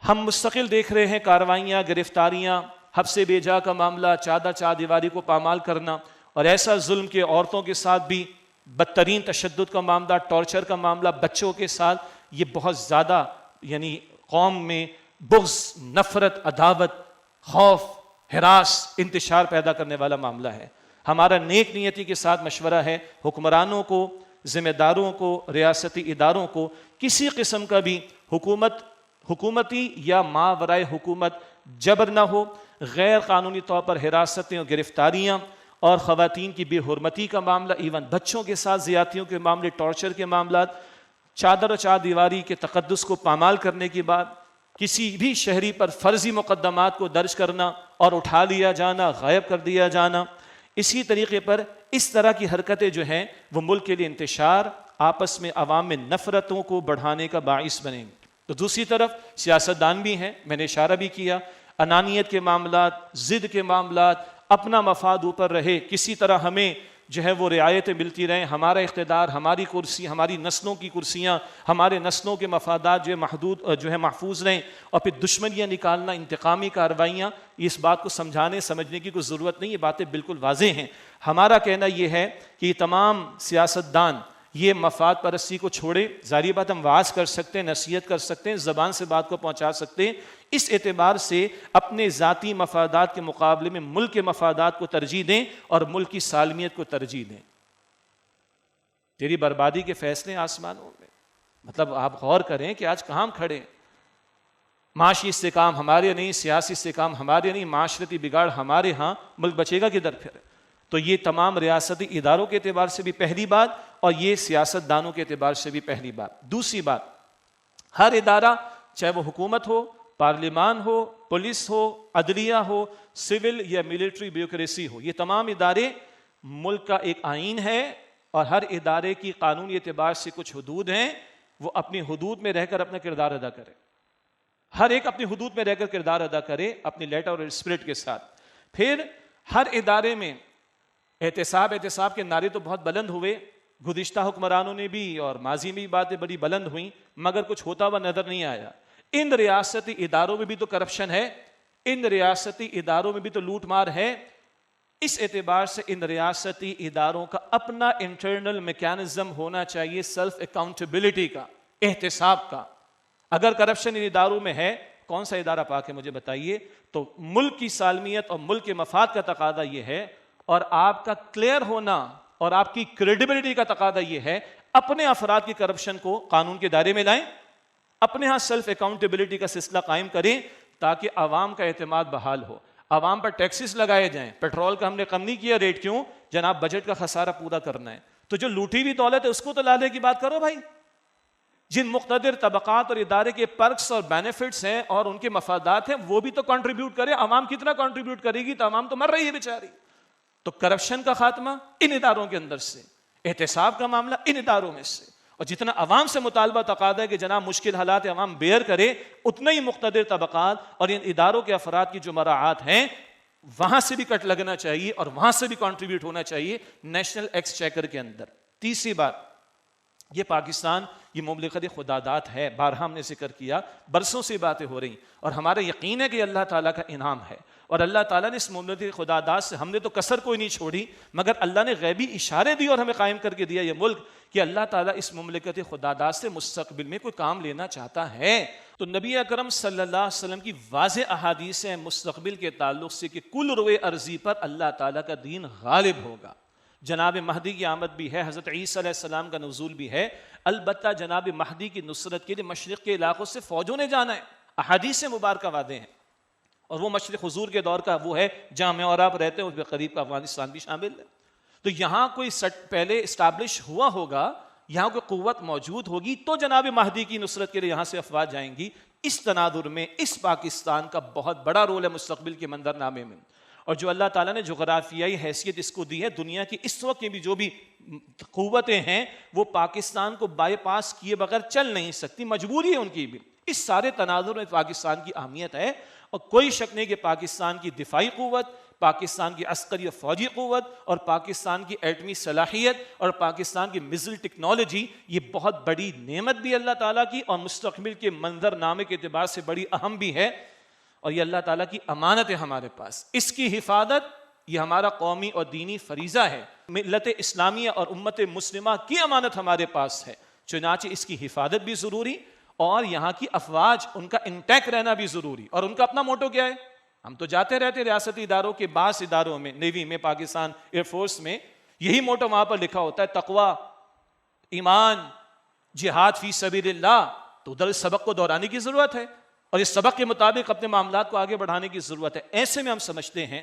ہم مستقل دیکھ رہے ہیں کارروائیاں، گرفتاریاں، حبس بے جا کا معاملہ، چادر چار دیواری کو پامال کرنا، اور ایسا ظلم کہ عورتوں کے ساتھ بھی بدترین تشدد کا معاملہ، ٹارچر کا معاملہ، بچوں کے ساتھ، یہ بہت زیادہ یعنی قوم میں بغض، نفرت، عداوت، خوف، ہراس، انتشار پیدا کرنے والا معاملہ ہے۔ ہمارا نیک نیتی کے ساتھ مشورہ ہے حکمرانوں کو، ذمہ داروں کو، ریاستی اداروں کو کسی قسم کا بھی حکومتی یا ماورائے حکومت جبر نہ ہو، غیر قانونی طور پر حراستیں اور گرفتاریاں اور خواتین کی بے حرمتی کا معاملہ، ایون بچوں کے ساتھ زیادتیوں کے معاملے، ٹارچر کے معاملات، چادر و چار دیواری کے تقدس کو پامال کرنے کے بعد کسی بھی شہری پر فرضی مقدمات کو درج کرنا اور اٹھا لیا جانا، غائب کر دیا جانا، اسی طریقے پر اس طرح کی حرکتیں جو ہیں وہ ملک کے لیے انتشار، آپس میں عوام میں نفرتوں کو بڑھانے کا باعث بنیں۔ تو دوسری طرف سیاستدان بھی ہیں، میں نے اشارہ بھی کیا، انانیت کے معاملات، ضد کے معاملات، اپنا مفاد اوپر رہے، کسی طرح ہمیں جو ہے وہ رعایتیں ملتی رہیں، ہمارا اقتدار، ہماری کرسی، ہماری نسلوں کی کرسیاں، ہمارے نسلوں کے مفادات جو ہے محفوظ رہیں، اور پھر دشمنیاں نکالنا، انتقامی کارروائیاں، اس بات کو سمجھنے کی کوئی ضرورت نہیں، یہ باتیں بالکل واضح ہیں۔ ہمارا کہنا یہ ہے کہ یہ تمام سیاستدان یہ مفاد پرستی کو چھوڑے، ظاہر بات ہم وعظ کر سکتے ہیں، نصیحت کر سکتے ہیں، زبان سے بات کو پہنچا سکتے ہیں، اس اعتبار سے اپنے ذاتی مفادات کے مقابلے میں ملک کے مفادات کو ترجیح دیں اور ملک کی سالمیت کو ترجیح دیں۔ تیری بربادی کے فیصلے آسمانوں میں، مطلب آپ غور کریں کہ آج کہاں ہم کھڑے ہیں۔ معاشی استحکام ہمارے نہیں، سیاسی استحکام ہمارے نہیں، معاشرتی بگاڑ ہمارے ہاں، ملک بچے گا کدھر پھر؟ تو یہ تمام ریاستی اداروں کے اعتبار سے بھی پہلی بات، اور یہ سیاست دانوں کے اعتبار سے بھی پہلی بات۔ دوسری بات، ہر ادارہ چاہے وہ حکومت ہو، پارلیمان ہو، پولیس ہو، عدلیہ ہو، سول یا ملٹری بیوروکریسی ہو، یہ تمام ادارے ملک کا ایک آئین ہے، اور ہر ادارے کی قانونی اعتبار سے کچھ حدود ہیں، وہ اپنی حدود میں رہ کر اپنا کردار ادا کرے، ہر ایک اپنی حدود میں رہ کر کردار ادا کرے اپنی لیٹر اور اسپرٹ کے ساتھ۔ پھر ہر ادارے میں احتساب کے نعرے تو بہت بلند ہوئے، گزشتہ حکمرانوں نے بھی اور ماضی میں بھی باتیں بڑی بلند ہوئیں، مگر کچھ ہوتا ہوا نظر نہیں آیا۔ ان ریاستی اداروں میں بھی تو کرپشن ہے، ان ریاستی اداروں میں بھی تو لوٹ مار ہے، اس اعتبار سے ان ریاستی اداروں کا اپنا انٹرنل میکینزم ہونا چاہیے، سیلف اکاؤنٹیبلٹی کا، احتساب کا۔ اگر کرپشن ان اداروں میں ہے، کون سا ادارہ پاک ہے مجھے بتائیے؟ تو ملک کی سالمیت اور ملک کے مفاد کا تقاضا یہ ہے، اور آپ کا کلیئر ہونا اور آپ کی کریڈیبلٹی کا تقاضا یہ ہے، اپنے افراد کی کرپشن کو قانون کے دائرے میں لائیں، اپنے ہاں سیلف اکاؤنٹیبلٹی کا سلسلہ قائم کریں، تاکہ عوام کا اعتماد بحال ہو۔ عوام پر ٹیکسز لگائے جائیں، پیٹرول کا ہم نے کم نہیں کیا ریٹ، کیوں؟ جناب بجٹ کا خسارہ پورا کرنا ہے، تو جو لوٹی ہوئی دولت ہے اس کو تو لانے کی بات کرو بھائی۔ جن مقتدر طبقات اور ادارے کے پرکس اور بینیفٹس ہیں اور ان کے مفادات ہیں، وہ بھی تو کنٹریبیوٹ کرے۔ عوام کتنا کنٹریبیوٹ کرے گی؟ تو عوام تو مر رہی ہے بیچاری۔ تو کرپشن کا خاتمہ ان اداروں کے اندر سے، احتساب کا معاملہ ان اداروں میں سے، اور جتنا عوام سے مطالبہ تقاضا ہے کہ جناب مشکل حالات عوام بیئر کرے، اتنا ہی مقتدر طبقات اور ان اداروں کے افراد کی جو مراعات ہیں وہاں سے بھی کٹ لگنا چاہیے اور وہاں سے بھی کنٹریبیوٹ ہونا چاہیے نیشنل ایکسچیکر کے اندر۔ تیسری بات، یہ پاکستان یہ مملکت خداداد ہے، بارہا ہم نے ذکر کیا، برسوں سے باتیں ہو رہی، اور ہمارا یقین ہے کہ اللہ تعالیٰ کا انعام ہے، اور اللہ تعالیٰ نے اس مملکت خداداد سے، ہم نے تو کسر کوئی نہیں چھوڑی، مگر اللہ نے غیبی اشارے دی اور ہمیں قائم کر کے دیا یہ ملک، کہ اللہ تعالیٰ اس مملکت خداداد سے مستقبل میں کوئی کام لینا چاہتا ہے۔ تو نبی اکرم صلی اللہ علیہ وسلم کی واضح احادیث ہیں مستقبل کے تعلق سے کہ کل روئے ارضی پر اللہ تعالیٰ کا دین غالب ہوگا، جناب مہدی کی آمد بھی ہے، حضرت عیسیٰ علیہ السلام کا نزول بھی ہے، البتہ جناب مہدی کی نصرت کے لیے مشرق کے علاقوں سے فوجوں نے جانا ہے، احادیث مبارکہ واضح ہیں، اور وہ مشرق حضور کے دور کا وہ ہے جہاں میں اور آپ رہتے ہیں، اس کے قریب کا افغانستان بھی شامل ہے۔ تو یہاں کوئی پہلے اسٹیبلش ہوا ہوگا، یہاں کوئی قوت موجود ہوگی، تو جناب مہدی کی نصرت کے لیے یہاں سے افواج جائیں گی۔ اس تناظر میں اس پاکستان کا بہت بڑا رول ہے مستقبل کے منظرنامے میں، اور جو اللہ تعالیٰ نے جغرافیائی حیثیت اس کو دی ہے، دنیا کی اس وقت کی بھی جو بھی قوتیں ہیں وہ پاکستان کو بائی پاس کیے بغیر چل نہیں سکتی، مجبوری ہے ان کی بھی۔ اس سارے تناظر میں پاکستان کی اہمیت ہے، اور کوئی شک نہیں کہ پاکستان کی دفاعی قوت، پاکستان کی عسکری و فوجی قوت، اور پاکستان کی ایٹمی صلاحیت، اور پاکستان کی میزائل ٹیکنالوجی، یہ بہت بڑی نعمت بھی اللہ تعالیٰ کی، اور مستقبل کے منظر نامے کے اعتبار سے بڑی اہم بھی ہے، اور یہ اللہ تعالیٰ کی امانت ہے ہمارے پاس۔ اس کی حفاظت یہ ہمارا قومی اور دینی فریضہ ہے، ملت اسلامیہ اور امت مسلمہ کی امانت ہمارے پاس ہے، چنانچہ اس کی حفاظت بھی ضروری، اور یہاں کی افواج ان کا انٹیک رہنا بھی ضروری۔ اور ان کا اپنا موٹو کیا ہے؟ ہم تو جاتے رہتے ریاستی اداروں کے بعض اداروں میں، نیوی میں، پاکستان ایئر فورس میں، یہی موٹو وہاں پر لکھا ہوتا ہے، تقوی، ایمان، جہاد فی سبیل اللہ۔ تو ادھر اس سبق کو دہرانے کی ضرورت ہے، اور اس سبق کے مطابق اپنے معاملات کو آگے بڑھانے کی ضرورت ہے۔ ایسے میں ہم سمجھتے ہیں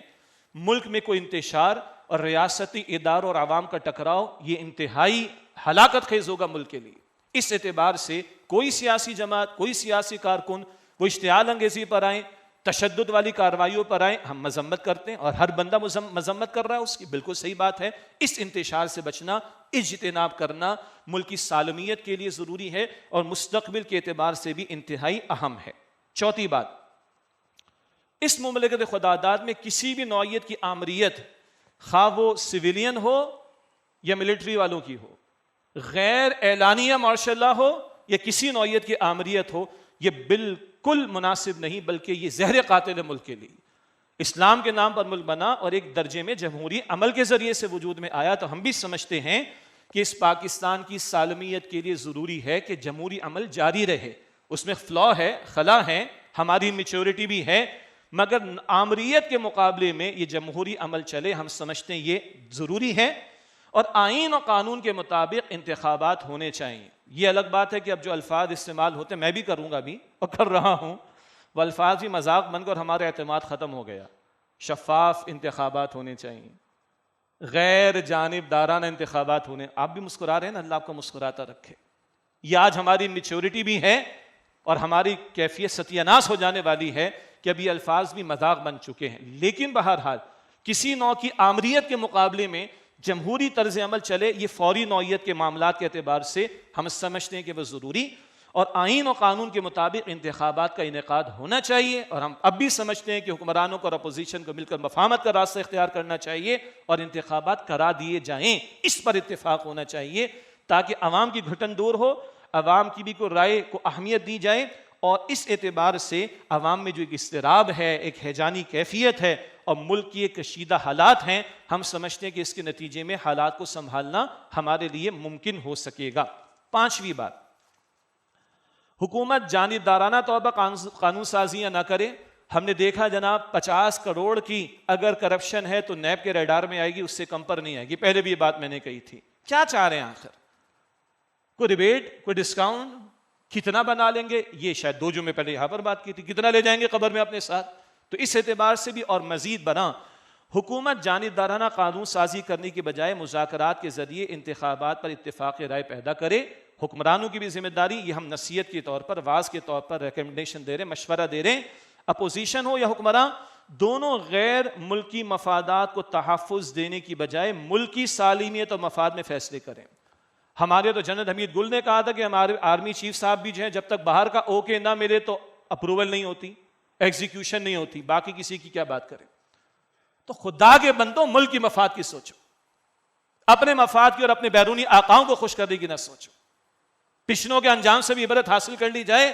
ملک میں کوئی انتشار اور ریاستی اداروں اور عوام کا ٹکراؤ یہ انتہائی ہلاکت خیز ہوگا ملک کے لیے۔ اس اعتبار سے کوئی سیاسی جماعت، کوئی سیاسی کارکن وہ اشتعال انگیزی پر آئیں، تشدد والی کارروائیوں پر آئیں، ہم مذمت کرتے ہیں، اور ہر بندہ مذمت کر رہا ہے اس کی، بالکل صحیح بات ہے۔ اس انتشار سے بچنا، اجتناب کرنا ملک کی سالمیت کے لیے ضروری ہے، اور مستقبل کے اعتبار سے بھی انتہائی اہم ہے۔ چوتھی بات، اس مملکت خداداد میں کسی بھی نوعیت کی آمریت، خواہ وہ سویلین ہو یا ملٹری والوں کی ہو، غیر اعلانیہ مارشل لا ہو یا کسی نوعیت کی آمریت ہو، یہ بالکل مناسب نہیں، بلکہ یہ زہر قاتل ہے ملک کے لیے۔ اسلام کے نام پر ملک بنا اور ایک درجے میں جمہوری عمل کے ذریعے سے وجود میں آیا، تو ہم بھی سمجھتے ہیں کہ اس پاکستان کی سالمیت کے لیے ضروری ہے کہ جمہوری عمل جاری رہے۔ اس میں فلا ہے، خلا ہے، ہماری میچورٹی بھی ہے، مگر آمریت کے مقابلے میں یہ جمہوری عمل چلے، ہم سمجھتے ہیں یہ ضروری ہے۔ اور آئین و قانون کے مطابق انتخابات ہونے چاہیے۔ یہ الگ بات ہے کہ اب جو الفاظ استعمال ہوتے ہیں، میں بھی کروں گا بھی اور کر رہا ہوں، وہ الفاظ بھی مذاق بن کر ہمارا اعتماد ختم ہو گیا۔ شفاف انتخابات ہونے چاہیے، غیر جانبدارانہ انتخابات ہونے۔ آپ بھی مسکرا رہے ہیں نا، اللہ آپ کو مسکراتا رکھے۔ یہ آج ہماری میچورٹی بھی ہے اور ہماری کیفیت ستیاناس ہو جانے والی ہے کہ اب یہ الفاظ بھی مذاق بن چکے ہیں، لیکن بہرحال کسی نوع کی آمریت کے مقابلے میں جمہوری طرز عمل چلے، یہ فوری نوعیت کے معاملات کے اعتبار سے ہم سمجھتے ہیں کہ وہ ضروری، اور آئین و قانون کے مطابق انتخابات کا انعقاد ہونا چاہیے۔ اور ہم اب بھی سمجھتے ہیں کہ حکمرانوں کو اور اپوزیشن کو مل کر مفاہمت کا راستہ اختیار کرنا چاہیے اور انتخابات کرا دیے جائیں، اس پر اتفاق ہونا چاہیے تاکہ عوام کی گھٹن دور ہو، عوام کی بھی کوئی رائے کو اہمیت دی جائے، اور اس اعتبار سے عوام میں جو ایک اضطراب ہے، ایک ہیجانی کیفیت ہے، اور ملک کی ایک کشیدہ حالات ہیں، ہم سمجھتے ہیں کہ اس کے نتیجے میں حالات کو سنبھالنا ہمارے لیے ممکن ہو سکے گا۔ پانچویں بات، حکومت جانبدارانہ طور پر قانون سازیاں نہ کرے۔ ہم نے دیکھا جناب 50 کروڑ کی اگر کرپشن ہے تو نیب کے ریڈار میں آئے گی، اس سے کم پر نہیں آئے گی۔ پہلے بھی یہ بات میں نے کہی تھی۔ کیا چاہ رہے ہیں آخر؟ کوئی ریبیٹ، کوئی ڈسکاؤنٹ، کتنا بنا لیں گے؟ یہ شاید 2 جمعے پہلے یہاں پر بات کی تھی، کتنا لے جائیں گے قبر میں اپنے ساتھ؟ تو اس اعتبار سے بھی اور مزید بنا، حکومت جانبدارانہ قانون سازی کرنے کی بجائے مذاکرات کے ذریعے انتخابات پر اتفاق رائے پیدا کرے۔ حکمرانوں کی بھی ذمہ داری، یہ ہم نصیحت کے طور پر، واعظ کے طور پر ریکمنڈیشن دے رہے ہیں، مشورہ دے رہے ہیں، اپوزیشن ہو یا حکمراں، دونوں غیر ملکی مفادات کو تحفظ دینے کی بجائے ملکی سالمیت اور مفاد میں فیصلے کریں۔ ہمارے تو جنرل حمید گل نے کہا تھا کہ ہمارے آرمی چیف صاحب بھی جو ہیں، جب تک باہر کا اوکے نہ ملے تو اپروول نہیں ہوتی، ایگزیکیوشن نہیں ہوتی، باقی کسی کی کیا بات کریں۔ تو خدا کے بندوں، ملک کی مفاد کی سوچو، اپنے مفاد کی اور اپنے بیرونی آقاؤں کو خوش کرنے کی نہ سوچو۔ پچھلوں کے انجام سے بھی عبرت حاصل کر لی جائے،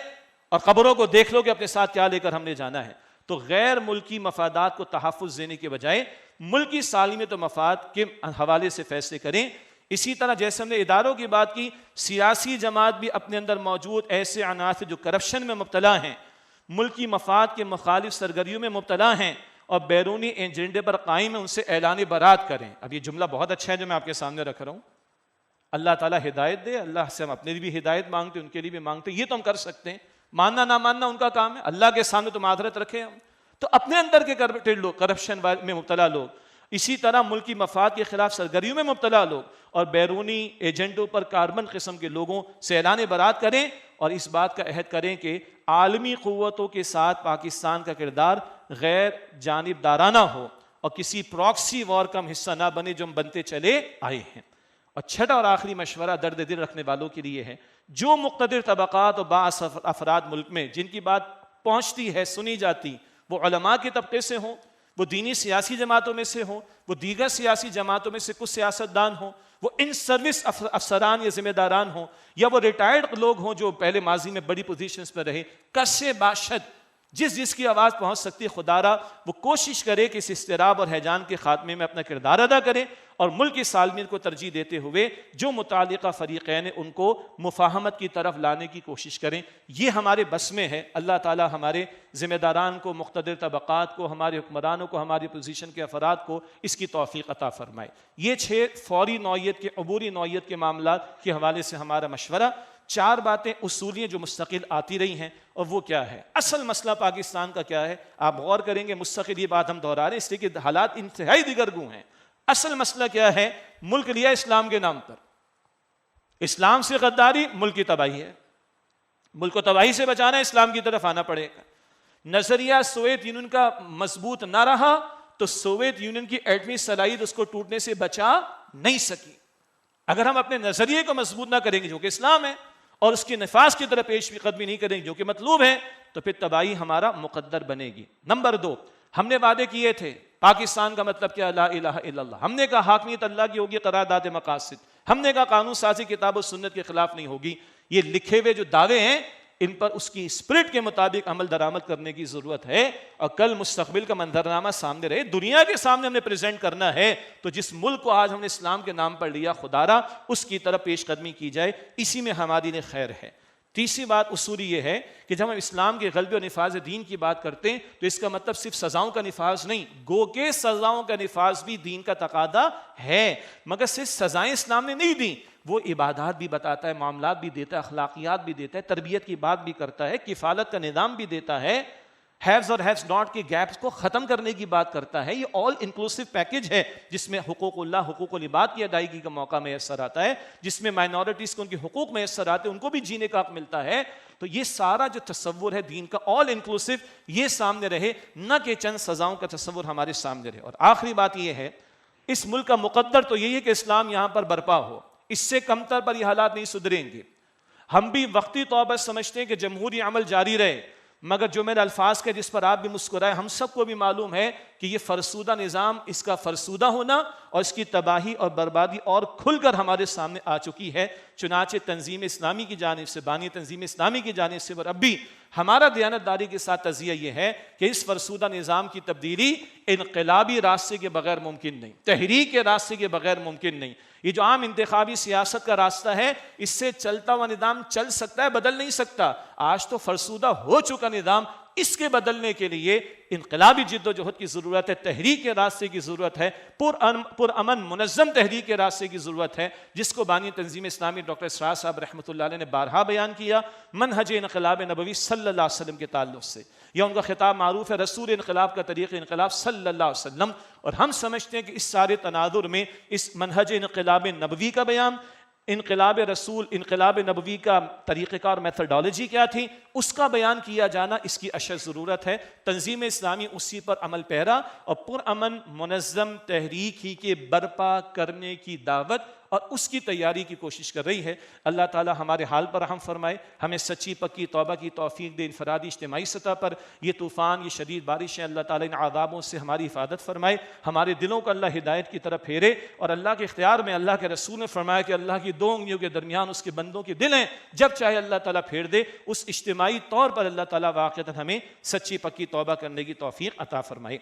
اور قبروں کو دیکھ لو کہ اپنے ساتھ کیا لے کر ہم نے جانا ہے۔ تو غیر ملکی مفادات کو تحفظ دینے کے بجائے ملکی سالمیت و مفاد کے حوالے سے فیصلے کریں۔ اسی طرح جیسے ہم نے اداروں کی بات کی، سیاسی جماعت بھی اپنے اندر موجود ایسے عناصر جو کرپشن میں مبتلا ہیں، ملکی مفاد کے مخالف سرگرمیوں میں مبتلا ہیں اور بیرونی ایجنڈے پر قائم ہیں، ان سے اعلان برات کریں۔ اب یہ جملہ بہت اچھا ہے جو میں آپ کے سامنے رکھ رہا ہوں۔ اللہ تعالیٰ ہدایت دے، اللہ سے ہم اپنے لیے بھی ہدایت مانگتے، ان کے لیے بھی مانگتے، یہ تو ہم کر سکتے ہیں، ماننا نہ ماننا ان کا کام ہے، اللہ کے سامنے تو معذرت رکھیں ہم۔ تو اپنے اندر کے کرپٹڈ لوگ، کرپشن میں مبتلا لوگ، اسی طرح ملکی مفاد کے خلاف سرگرمیوں میں مبتلا لوگ اور بیرونی ایجنڈوں پر کاربن قسم کے لوگوں سے اعلان برات کریں، اور اس بات کا عہد کریں کہ عالمی قوتوں کے ساتھ پاکستان کا کردار غیر جانبدارانہ ہو اور کسی پراکسی وار کا ہم حصہ نہ بنے جو ہم بنتے چلے آئے ہیں۔ اور چھٹا اور آخری مشورہ درد دل رکھنے والوں کے لیے ہے، جو مقتدر طبقات اور بعض افراد ملک میں جن کی بات پہنچتی ہے، سنی جاتی، وہ علماء کے طبقے سے ہوں، وہ دینی سیاسی جماعتوں میں سے ہوں، وہ دیگر سیاسی جماعتوں میں سے کچھ سیاستدان ہوں، وہ ان سروس افسران یا ذمہ داران ہوں، یا وہ ریٹائرڈ لوگ ہوں جو پہلے ماضی میں بڑی پوزیشنز پر رہے، کسے باشد جس کی آواز پہنچ سکتی ہے، خدا را وہ کوشش کرے کہ اس اضطراب اور ہیجان کے خاتمے میں اپنا کردار ادا کرے، اور ملک کی سالمیت کو ترجیح دیتے ہوئے جو متعلقہ فریقین ان کو مفاہمت کی طرف لانے کی کوشش کریں۔ یہ ہمارے بس میں ہے۔ اللہ تعالی ہمارے ذمہ داران کو، مقتدر طبقات کو، ہمارے حکمرانوں کو، ہماری پوزیشن کے افراد کو اس کی توفیق عطا فرمائے۔ یہ 6 فوری نوعیت کے، عبوری نوعیت کے معاملات کے حوالے سے ہمارا مشورہ۔ 4 باتیں اصولی جو مستقل آتی رہی ہیں، اور وہ کیا ہے؟ اصل مسئلہ پاکستان کا کیا ہے؟ آپ غور کریں گے، مستقل یہ بات ہم دہرا رہے ہیں اس لیے کہ حالات انتہائی دیگرگوں ہیں۔ اصل مسئلہ کیا ہے؟ ملک لیا اسلام کے نام پر، اسلام سے غداری ملک کی تباہی ہے، ملک کو تباہی سے بچانا ہے، اسلام کی طرف آنا پڑے گا۔ نظریہ سوویت یونین کا مضبوط نہ رہا تو سوویت یونین کی ایٹمی صلاحیت اس کو ٹوٹنے سے بچا نہیں سکی۔ اگر ہم اپنے نظریے کو مضبوط نہ کریں گے جو کہ اسلام ہے، اور اس کے نفاذ کی طرف پیش قدمی نہیں کریں گے جو کہ مطلوب ہے، تو پھر تباہی ہمارا مقدر بنے گی۔ نمبر 2، ہم نے وعدے کیے تھے پاکستان کا مطلب کیا؟ لا الہ الا اللہ۔ ہم نے کہا حاکمیت اللہ کی ہوگی قرارداد مقاصد، ہم نے کہا قانون سازی کتاب و سنت کے خلاف نہیں ہوگی۔ یہ لکھے ہوئے جو دعوے ہیں ان پر اس کی اسپرٹ کے مطابق عمل درآمد کرنے کی ضرورت ہے، اور کل مستقبل کا منظرنامہ سامنے رہے، دنیا کے سامنے ہم نے پریزنٹ کرنا ہے، تو جس ملک کو آج ہم نے اسلام کے نام پر لیا، خدا را اس کی طرف پیش قدمی کی جائے، اسی میں ہماری لیے خیر ہے۔ تیسری بات اصولی یہ ہے کہ جب ہم اسلام کے غلبے اور نفاذ دین کی بات کرتے ہیں تو اس کا مطلب صرف سزاؤں کا نفاذ نہیں، گو کہ سزاؤں کا نفاذ بھی دین کا تقاضا ہے، مگر صرف سزائیں اسلام نے نہیں دیں، وہ عبادات بھی بتاتا ہے، معاملات بھی دیتا ہے، اخلاقیات بھی دیتا ہے، تربیت کی بات بھی کرتا ہے، کفالت کا نظام بھی دیتا ہے، ہیوز اور ہیوز ناٹ کے گیپس کو ختم کرنے کی بات کرتا ہے۔ یہ آل انکلوسیو پیکج ہے جس میں حقوق اللہ، حقوق العباد کی ادائیگی کا موقع میسر آتا ہے، جس میں مائنورٹیز کو ان کے حقوق میسر آتے ہیں، ان کو بھی جینے کا حق ملتا ہے۔ تو یہ سارا جو تصور ہے دین کا آل انکلوسیو، یہ سامنے رہے، نہ کہ چند سزاؤں کا تصور ہمارے سامنے رہے۔ اور آخری بات یہ ہے، اس ملک کا مقدر تو یہی ہے کہ اسلام یہاں پر برپا ہو، اس سے کمتر پر یہ حالات نہیں سدھریں گے۔ ہم بھی وقتی طور پر سمجھتے ہیں کہ جمہوری عمل جاری رہے، مگر جو میرے الفاظ کے جس پر آپ بھی مسکرائے، ہم سب کو بھی معلوم ہے کہ یہ فرسودہ نظام، اس کا فرسودہ ہونا اور اس کی تباہی اور بربادی اور کھل کر ہمارے سامنے آ چکی ہے۔ چنانچہ تنظیم اسلامی کی جانب سے، بانی تنظیم اسلامی کی جانب سے، اور اب بھی ہمارا دیانتداری کے ساتھ تجزیہ یہ ہے کہ اس فرسودہ نظام کی تبدیلی انقلابی راستے کے بغیر ممکن نہیں، تحریک کے راستے کے بغیر ممکن نہیں۔ یہ جو عام انتخابی سیاست کا راستہ ہے، اس سے چلتا ہوا نظام چل سکتا ہے، بدل نہیں سکتا۔ آج تو فرسودہ ہو چکا نظام، اس کے بدلنے کے لیے انقلابی جد و جہد کی ضرورت ہے، تحریک کے راستے کی ضرورت ہے، پرامن منظم تحریک کے راستے کی ضرورت ہے، جس کو بانی تنظیم اسلامی ڈاکٹر اسرار صاحب رحمۃ اللہ علیہ نے بارہا بیان کیا منہج انقلاب نبوی صلی اللہ علیہ وسلم کے تعلق سے، یا ان کا خطاب معروف ہے رسول انقلاب کا طریق انقلاب صلی اللہ علیہ وسلم۔ اور ہم سمجھتے ہیں کہ اس سارے تناظر میں اس منہج انقلاب نبوی کا بیان، انقلاب رسول، انقلاب نبوی کا طریقہ کار، میتھڈالوجی کیا تھی، اس کا بیان کیا جانا اس کی اشد ضرورت ہے۔ تنظیم اسلامی اسی پر عمل پیرا اور پرامن منظم تحریک ہی کے برپا کرنے کی دعوت اور اس کی تیاری کی کوشش کر رہی ہے۔ اللہ تعالی ہمارے حال پر رحم فرمائے، ہمیں سچی پکی توبہ کی توفیق دے، انفرادی اجتماعی سطح پر یہ طوفان، یہ شدید بارشیں، اللہ تعالی ان عذابوں سے ہماری حفاظت فرمائے، ہمارے دلوں کو اللہ ہدایت کی طرف پھیرے، اور اللہ کے اختیار میں اللہ کے رسول نے فرمایا کہ اللہ کی 2 انگلیوں کے درمیان اس کے بندوں کے دل ہیں، جب چاہے اللہ تعالیٰ پھیر دے۔ اس اجتماعی طور پر اللہ تعالیٰ واقعتاً ہمیں سچی پکی توبہ کرنے کی توفیق عطا فرمائے۔